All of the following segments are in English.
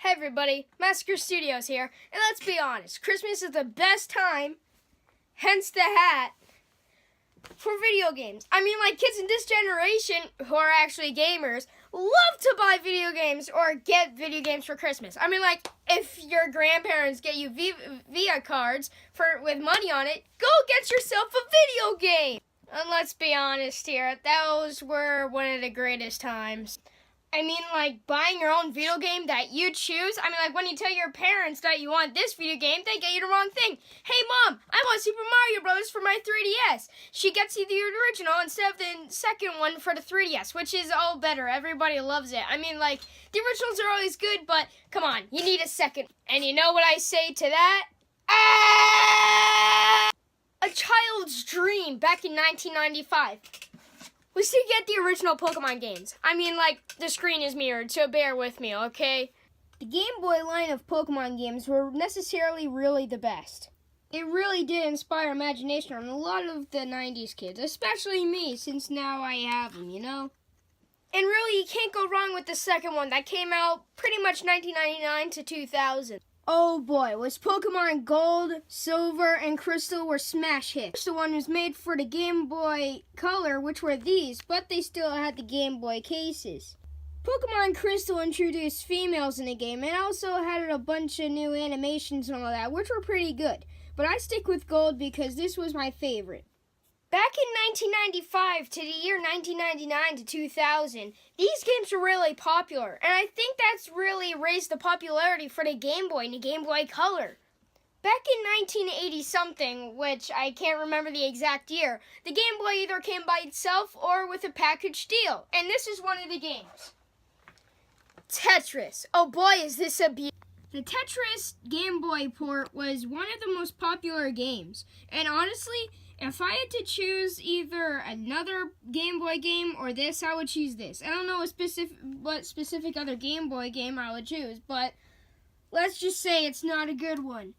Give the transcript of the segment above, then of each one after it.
Hey everybody, Massacre Studios here, and let's be honest, Christmas is the best time, hence the hat, for video games. I mean, like, kids in this generation, who are actually gamers, love to buy video games or get video games for Christmas. I mean, like, if your grandparents get you Via cards with money on it, go get yourself a video game! And let's be honest here, those were one of the greatest times. I mean, like, buying your own video game that you choose. I mean, like, when you tell your parents that you want this video game, they get you the wrong thing. Hey, Mom, I want Super Mario Bros. For my 3DS. She gets you the original instead of the second one for the 3DS, which is all better. Everybody loves it. I mean, like, the originals are always good, but come on, you need a second. And you know what I say to that? A child's dream back in 1995. Was to get the original Pokemon games. I mean, like, the screen is mirrored, so bear with me, okay? The Game Boy line of Pokemon games were necessarily really the best. It really did inspire imagination on a lot of the 90s kids, especially me, since now I have them, you know? And really, you can't go wrong with the second one that came out pretty much 1999 to 2000. Oh boy, was Pokemon Gold, Silver, and Crystal were smash hits. The one was made for the Game Boy Color, which were these, but they still had the Game Boy cases. Pokemon Crystal introduced females in the game and also had a bunch of new animations and all that, which were pretty good. But I stick with Gold because this was my favorite. Back in 1995 to the year 1999 to 2000, these games were really popular, and I think that's really raised the popularity for the Game Boy and the Game Boy Color. Back in 1980-something, which I can't remember the exact year, the Game Boy either came by itself or with a package deal, and this is one of the games. Tetris. Oh boy, is this a beauty. The Tetris Game Boy port was one of the most popular games, and honestly, if I had to choose either another Game Boy game or this, I would choose this. I don't know what specific other Game Boy game I would choose, but let's just say it's not a good one.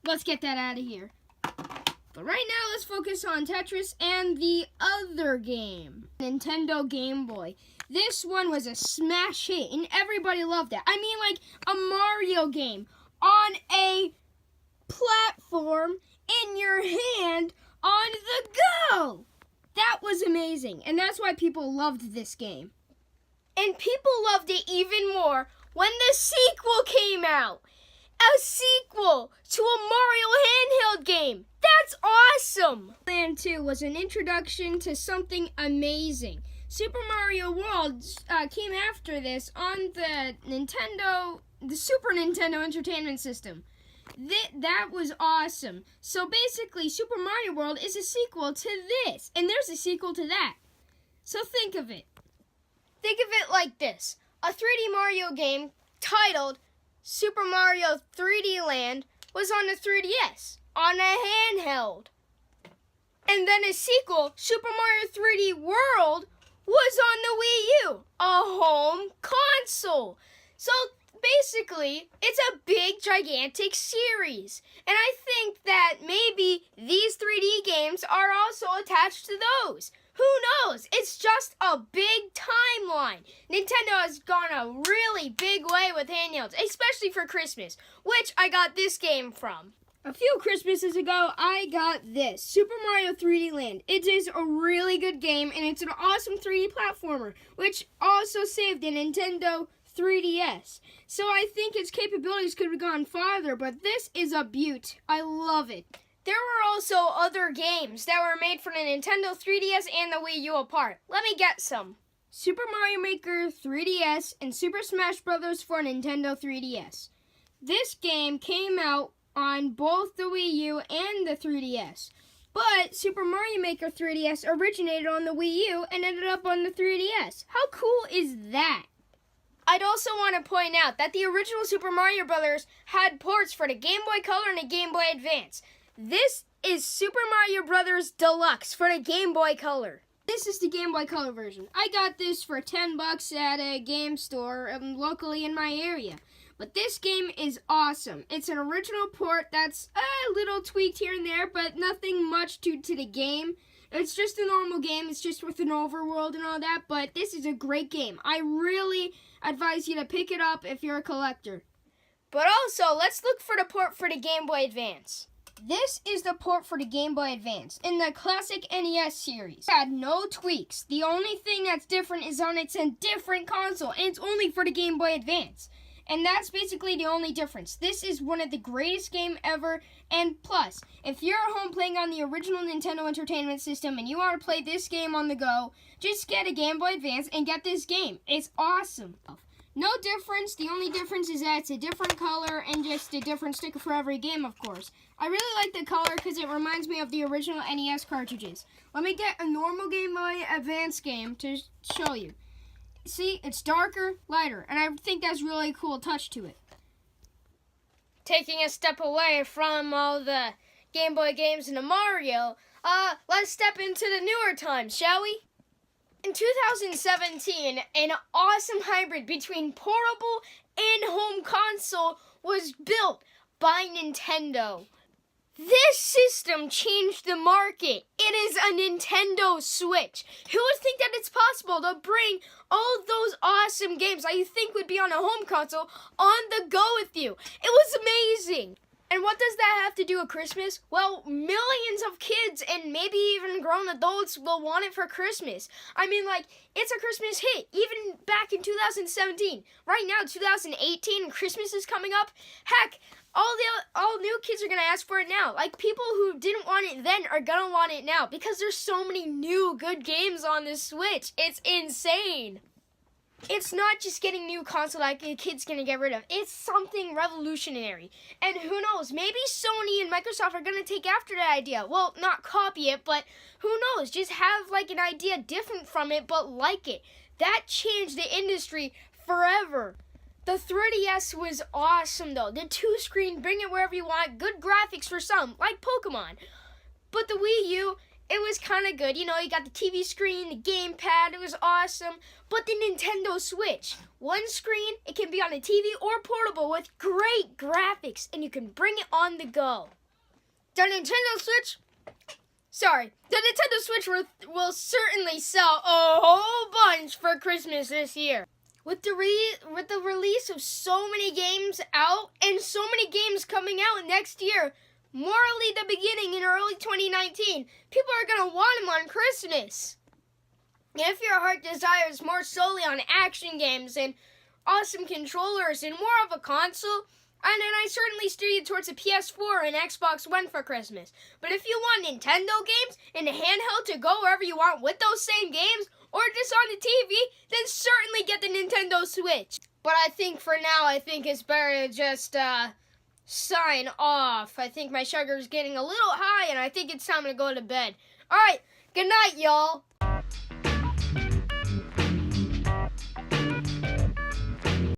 Let's get that out of here. But right now, let's focus on Tetris and the other game, Nintendo Game Boy. This one was a smash hit, and everybody loved it. I mean, like a Mario game on a platform in your hand on the go. That was amazing, and that's why people loved this game. And people loved it even more when the sequel came out. A sequel to a Mario handheld game. That's awesome! Land 2 was an introduction to something amazing. Super Mario World came after this on the Super Nintendo Entertainment System. That was awesome. So basically, Super Mario World is a sequel to this, and there's a sequel to that. So think of it. Think of it like this. A 3D Mario game titled Super Mario 3D Land was on the 3DS, on a handheld. And then a sequel, Super Mario 3D World, was on the Wii U, a home console. So basically, it's a big, gigantic series. And I think that maybe these 3D games are also attached to those. Who knows? It's just a big timeline. Nintendo has gone a really big way with handhelds, especially for Christmas, which I got this game from. A few Christmases ago, I got this, Super Mario 3D Land. It is a really good game, and it's an awesome 3D platformer, which also saved a Nintendo 3DS. So I think its capabilities could have gone farther, but this is a beaut. I love it. There were also other games that were made for the Nintendo 3DS and the Wii U apart. Let me get some. Super Mario Maker 3DS and Super Smash Bros. For Nintendo 3DS. This game came out on both the Wii U and the 3DS. But Super Mario Maker 3DS originated on the Wii U and ended up on the 3DS. How cool is that? I'd also want to point out that the original Super Mario Bros. Had ports for the Game Boy Color and the Game Boy Advance. This is Super Mario Bros. Deluxe for the Game Boy Color. This is the Game Boy Color version. I got this for $10 at a game store locally in my area. But this game is awesome. It's an original port that's a little tweaked here and there, but nothing much to the game. It's just a normal game. It's just with an overworld and all that, but this is a great game. I really advise you to pick it up if you're a collector. But also, let's look for the port for the Game Boy Advance. This is the port for the Game Boy Advance in the classic NES series. It had no tweaks. The only thing that's different is on it's a different console, and it's only for the Game Boy Advance. And that's basically the only difference. This is one of the greatest games ever. And plus, if you're at home playing on the original Nintendo Entertainment System and you want to play this game on the go, just get a Game Boy Advance and get this game. It's awesome. No difference. The only difference is that it's a different color and just a different sticker for every game, of course. I really like the color because it reminds me of the original NES cartridges. Let me get a normal Game Boy Advance game to show you. See, it's darker, lighter, and I think that's really a cool touch to it. Taking a step away from all the Game Boy games and the Mario, let's step into the newer times, shall we? In 2017, an awesome hybrid between portable and home console was built by Nintendo. This system changed the market. It is a Nintendo Switch. Who would think that it's possible to bring all those awesome games that you think would be on a home console on the go with you? It was amazing. And what does that have to do with Christmas? Well, millions of kids and maybe even grown adults will want it for Christmas. I mean, like, it's a Christmas hit, even back in 2017. Right now, 2018, Christmas is coming up. Heck, all new kids are going to ask for it now. Like, people who didn't want it then are going to want it now because there's so many new good games on this Switch. It's insane. It's not just getting new console like a kid's going to get rid of. It's something revolutionary. And who knows, maybe Sony and Microsoft are going to take after that idea. Well, not copy it, but who knows, just have like an idea different from it, but like it. That changed the industry forever. The 3DS was awesome though. The 2-screen, bring it wherever you want, good graphics for some, like Pokemon. But the Wii U, it was kind of good. You know, you got the TV screen, the gamepad, it was awesome. But the Nintendo Switch, one screen, it can be on a TV or portable with great graphics, and you can bring it on the go. The Nintendo Switch will certainly sell a whole bunch for Christmas this year. With the release of so many games out and so many games coming out next year, morally the beginning in early 2019, people are going to want them on Christmas. If your heart desires more solely on action games and awesome controllers and more of a console, and then I certainly steer you towards a PS4 and Xbox One for Christmas. But if you want Nintendo games and a handheld to go wherever you want with those same games, or just on the TV, then certainly get the Nintendo Switch. But I think for now, it's better to just sign off. I think my sugar is getting a little high, and I think it's time to go to bed. All right, good night, y'all.